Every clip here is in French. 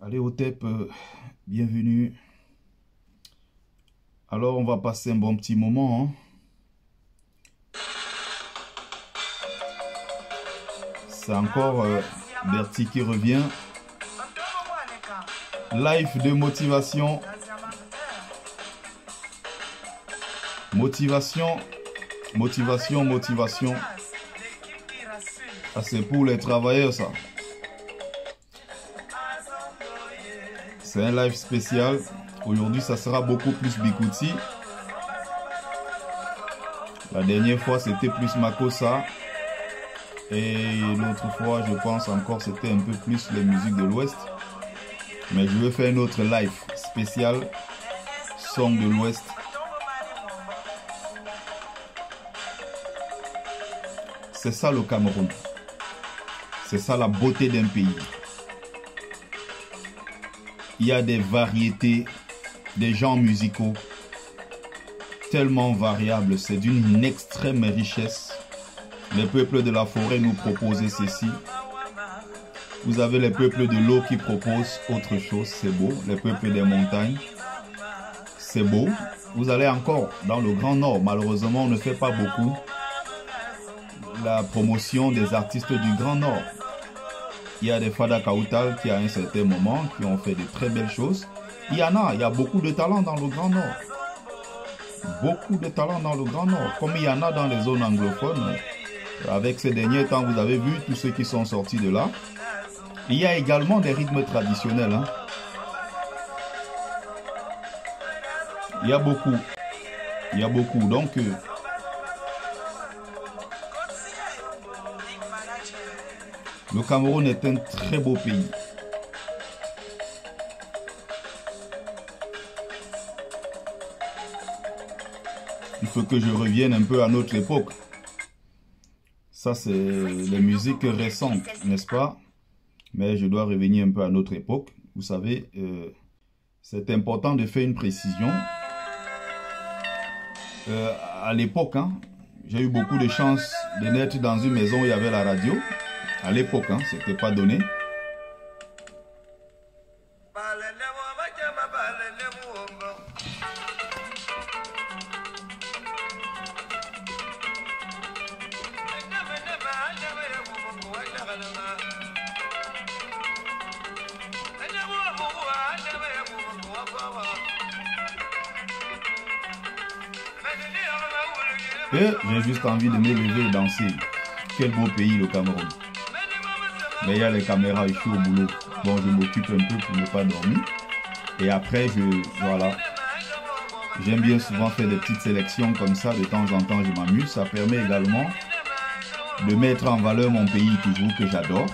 Allez Otep, bienvenue. Alors on va passer un bon petit moment. C'est encore Bertie qui revient. Live de motivation. Motivation. Ah, c'est pour les travailleurs ça. C'est un live spécial. Aujourd'hui, ça sera beaucoup plus Bikuti. La dernière fois, c'était plus Makossa. Et l'autre fois, je pense encore, c'était un peu plus les musiques de l'Ouest. Mais je vais faire un autre live spécial. Son de l'Ouest. C'est ça le Cameroun. C'est ça la beauté d'un pays. Il y a des variétés, des genres musicaux tellement variables. C'est d'une extrême richesse. Les peuples de la forêt nous proposent ceci. Vous avez les peuples de l'eau qui proposent autre chose. C'est beau. Les peuples des montagnes. C'est beau. Vous allez encore dans le Grand Nord. Malheureusement, on ne fait pas beaucoup la promotion des artistes du Grand Nord. Il y a des Fada Kautal qui à un certain moment qui ont fait de très belles choses. Il y a beaucoup de talent dans le Grand Nord. Beaucoup de talent dans le Grand Nord. Comme il y en a dans les zones anglophones. Avec ces derniers temps, vous avez vu tous ceux qui sont sortis de là. Il y a également des rythmes traditionnels. Il y a beaucoup. Donc, le Cameroun est un très beau pays. Il faut que je revienne un peu à notre époque. Ça, c'est les musiques récentes, n'est-ce pas? Mais je dois revenir un peu à notre époque. Vous savez, c'est important de faire une précision. À l'époque, j'ai eu beaucoup de chance de naître dans une maison où il y avait la radio. À l'époque, c'était pas donné. Et j'ai juste envie de me lever et danser. Quel beau pays le Cameroun. Mais il y a les caméras, je suis au boulot. Bon, je m'occupe un peu pour ne pas dormir. Et après, voilà. J'aime bien souvent faire des petites sélections comme ça. De temps en temps, je m'amuse. Ça permet également de mettre en valeur mon pays toujours que j'adore.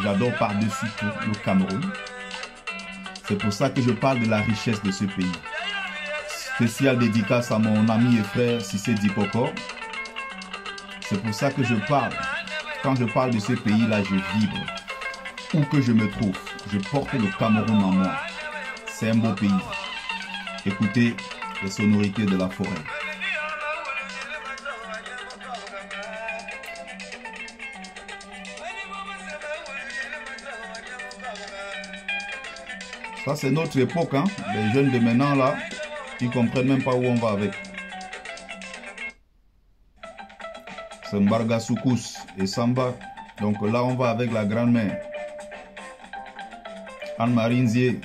J'adore par-dessus tout le Cameroun. C'est pour ça que je parle de la richesse de ce pays. Spécial dédicace à mon ami et frère Cissé Dipokor. C'est pour ça que je parle. Quand je parle de ce pays-là, je vibre. Où que je me trouve, je porte le Cameroun en moi. C'est un beau pays. Écoutez les sonorités de la forêt. Ça, c'est notre époque. Les jeunes de maintenant, là, ils ne comprennent même pas où on va avec. C'est Mbarga Soukous et Samba. Donc là, on va avec la grand-mère. Anne-Marie Nzié.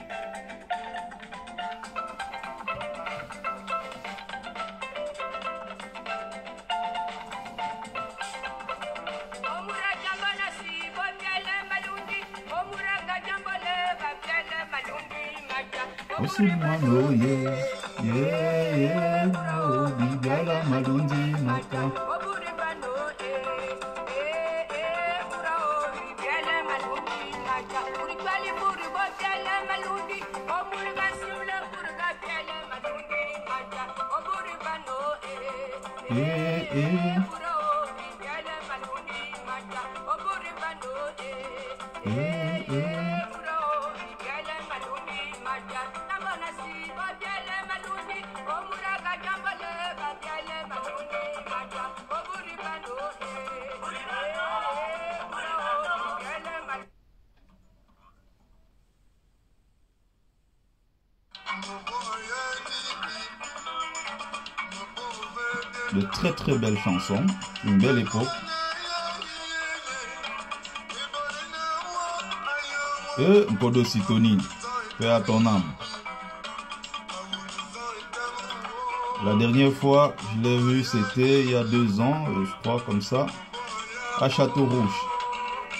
de très très belles chansons, une belle époque. Et Nkodo Sitoni, paix à ton âme. La dernière fois, je l'ai vu, c'était il y a 2 ans, je crois, comme ça, à Château-Rouge.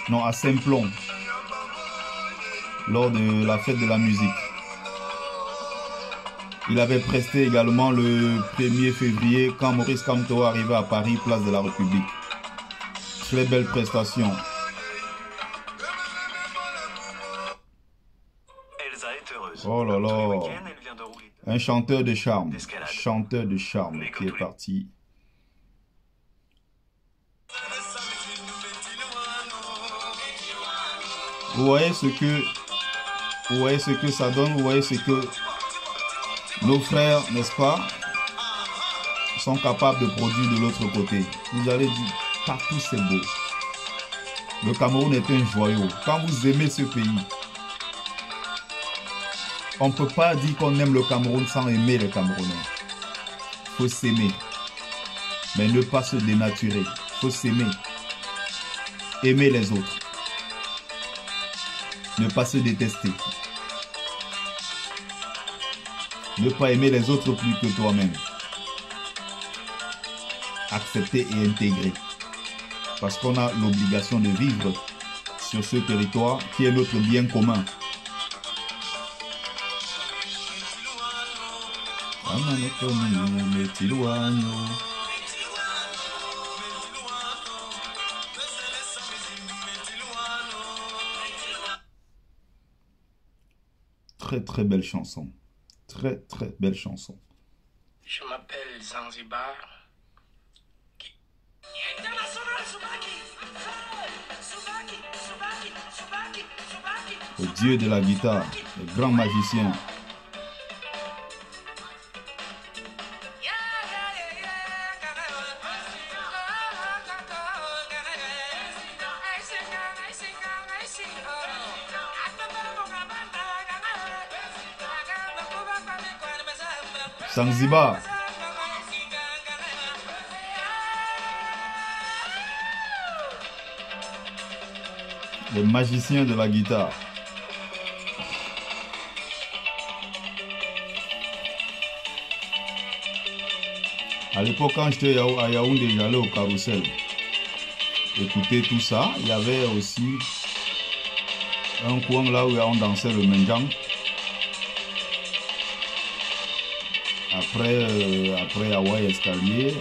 Non, à Saint-Plon, lors de la fête de la musique. Il avait presté également le 1er février quand Maurice Kamto arrivait à Paris, place de la République. Très belle prestation. Oh là là, un chanteur de charme qui est parti. Vous voyez ce que ça donne, vous voyez ce que nos frères, n'est-ce pas, sont capables de produire de l'autre côté. Vous allez dire, partout c'est beau. Le Cameroun est un joyau. Quand vous aimez ce pays, on ne peut pas dire qu'on aime le Cameroun sans aimer les Camerounais. Il faut s'aimer, mais ne pas se dénaturer. Il faut s'aimer. Aimer les autres. Ne pas se détester. Ne pas aimer les autres plus que toi-même. Accepter et intégrer. Parce qu'on a l'obligation de vivre sur ce territoire qui est notre bien commun. Très très belle chanson. Très très belle chanson. Je m'appelle Zanzibar. Le dieu de la guitare, le grand magicien. Zanzibar. Le magicien de la guitare. À l'époque, quand j'étais à Yaoundé, j'allais au carrousel. Écouter tout ça, il y avait aussi un coin là où on dansait le menjang. Après Hawaï Escalier,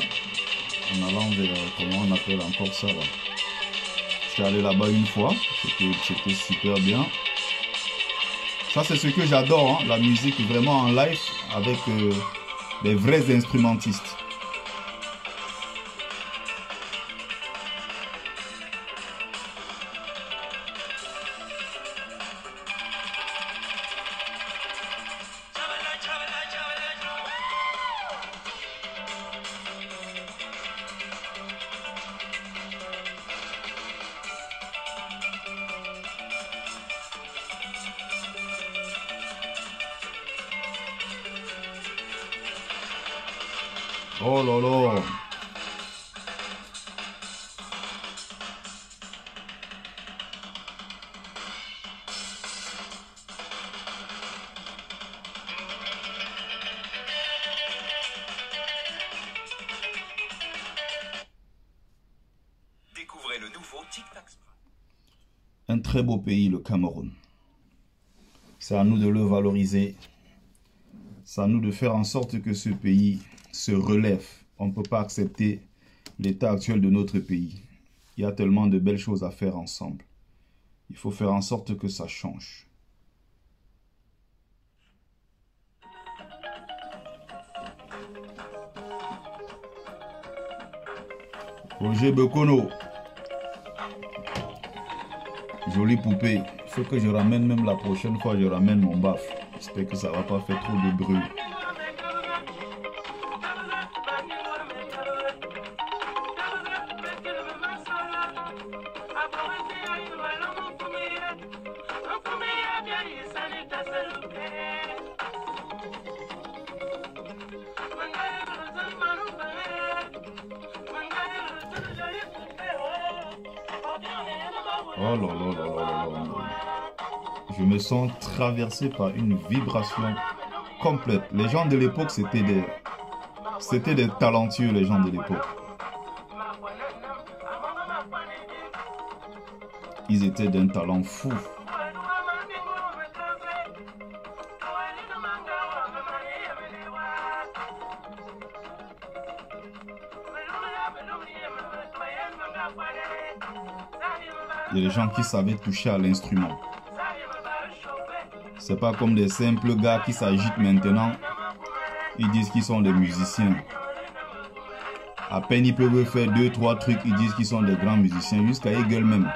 en allant vers, comment on appelle encore ça là. J'étais allé là-bas une fois, c'était super bien. Ça c'est ce que j'adore, hein, la musique vraiment en live avec des vrais instrumentistes. Oh là là. Découvrez le nouveau Tic Tac. Un très beau pays, le Cameroun. C'est à nous de le valoriser. C'est à nous de faire en sorte que ce pays se relève. On ne peut pas accepter l'état actuel de notre pays. Il y a tellement de belles choses à faire ensemble. Il faut faire en sorte que ça change. Roger Bekono. Jolie poupée. Il faut que je ramène même la prochaine fois, je ramène mon baf. J'espère que ça va pas faire trop de bruit. Oh là là là là là là. Je me sens traversé par une vibration complète. Les gens de l'époque, c'était des talentueux, les gens de l'époque. Ils étaient d'un talent fou. Il y a des gens qui savaient toucher à l'instrument. C'est pas comme des simples gars qui s'agitent maintenant. Ils disent qu'ils sont des musiciens. À peine ils peuvent faire 2-3 trucs, ils disent qu'ils sont des grands musiciens, jusqu'à Hegel même.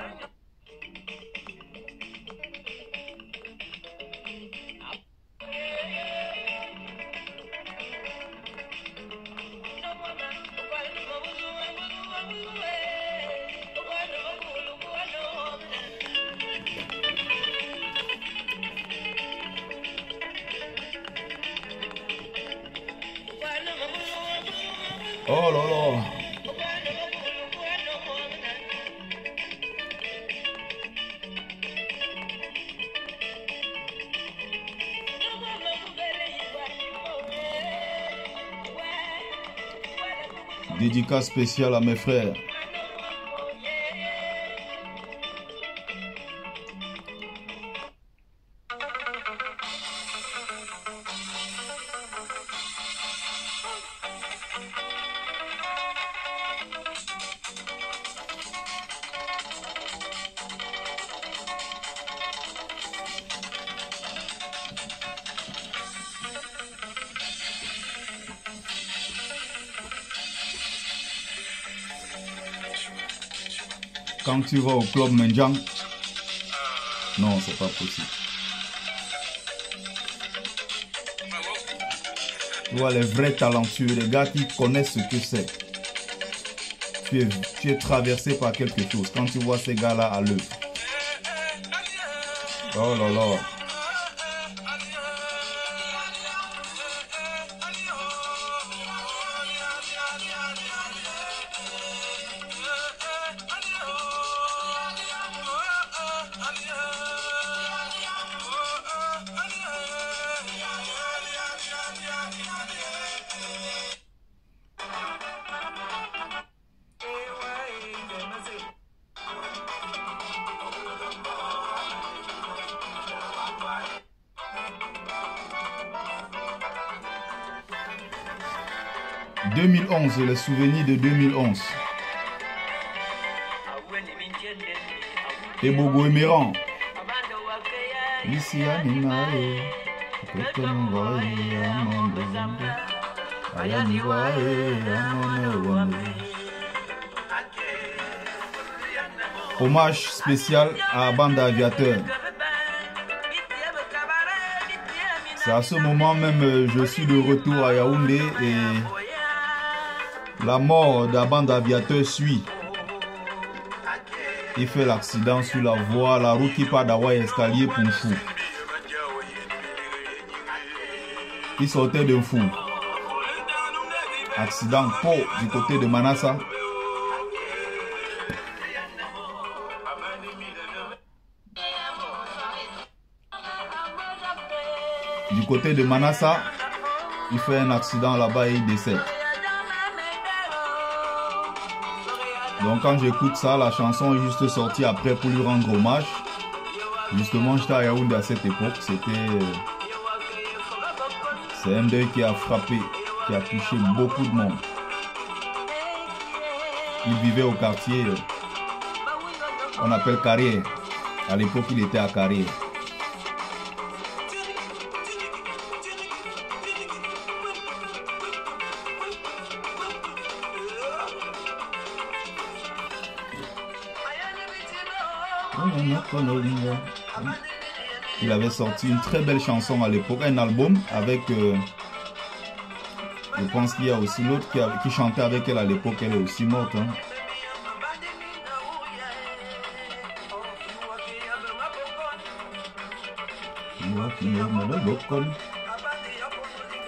Oh là là. Dédicace spéciale à mes frères. Quand tu vas au club Menjang, non, c'est pas possible. Tu vois les vrais talentueux, les gars qui connaissent ce que c'est. Tu es traversé par quelque chose quand tu vois ces gars-là à l'œuvre. Oh là là. « 2011, les souvenirs de 2011. Et Bogo et Méran. Ici à Nimae. Hommage spécial à Bande Aviateur. C'est à ce moment même, je suis de retour à Yaoundé et la mort de la Bande Aviateur suit. Il fait l'accident sur la voie, la route qui part d'Hawaï Escalier pour Fou. Il sortait de Fou. Accident du côté de Manassa. Du côté de Manassa, il fait un accident là-bas et il décède. Donc quand j'écoute ça, la chanson est juste sortie après pour lui rendre hommage. Justement, j'étais à Yaoundé à cette époque. C'est un deuil qui a frappé, qui a touché beaucoup de monde. Il vivait au quartier, on appelle Carrière. À l'époque, il était à Carrière. Il avait sorti une très belle chanson à l'époque, un album avec, je pense qu'il y a aussi l'autre qui chantait avec elle à l'époque, elle est aussi morte. Hein.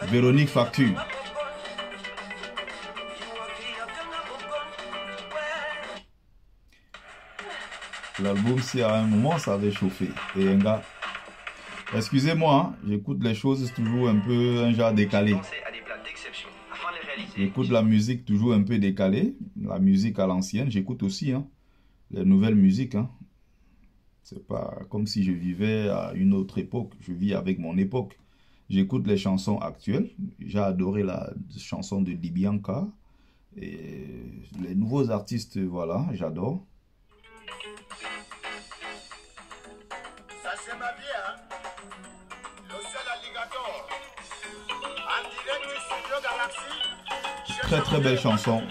Véronique Facture. L'album, si à un moment, ça avait chauffé. Et un gars... Excusez-moi, hein, j'écoute les choses toujours un peu, un genre décalé. J'écoute la musique toujours un peu décalée. La musique à l'ancienne, j'écoute aussi, hein, les nouvelles musiques, hein. C'est pas comme si je vivais à une autre époque. Je vis avec mon époque. J'écoute les chansons actuelles. J'ai adoré la chanson de Dibianca. Et les nouveaux artistes, voilà, j'adore. Ça c'est ma vie, hein. Le seul alligator. En direct du studio Galaxy. Très très belle chanson.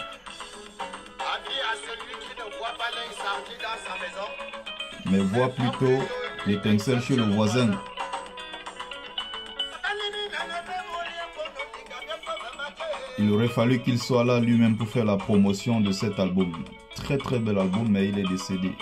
Avis à celui qui ne voit pas l'incendie dans sa maison. Mais voit plutôt l'étincelle chez le voisin. Il aurait fallu qu'il soit là lui-même pour faire la promotion de cet album. Très très bel album, mais il est décédé.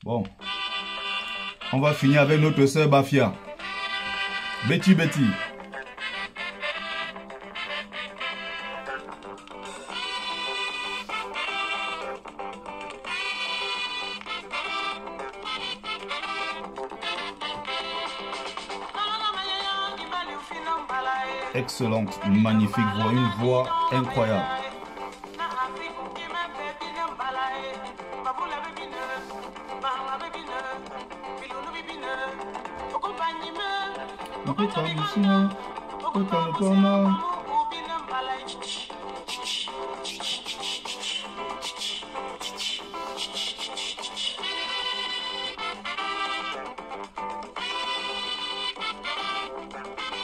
Bon, on va finir avec notre sœur Bafia. Betty Betty. Excellente, magnifique voix, une voix incroyable.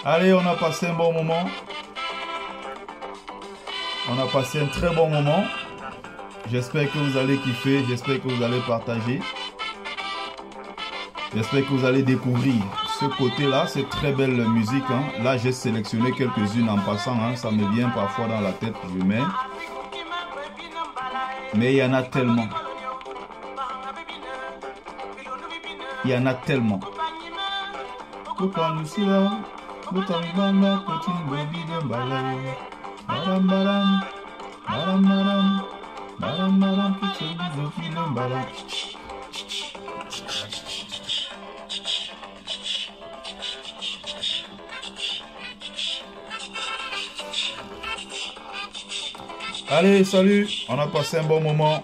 Allez, on a passé un bon moment. On a passé un très bon moment. J'espère que vous allez kiffer. J'espère que vous allez partager. J'espère que vous allez découvrir ce côté-là. C'est très belle musique, hein. Là, j'ai sélectionné quelques-unes en passant, hein. Ça me vient parfois dans la tête, je mets. Mais il y en a tellement. Il y en a tellement. Allez, salut, on a passé un bon moment.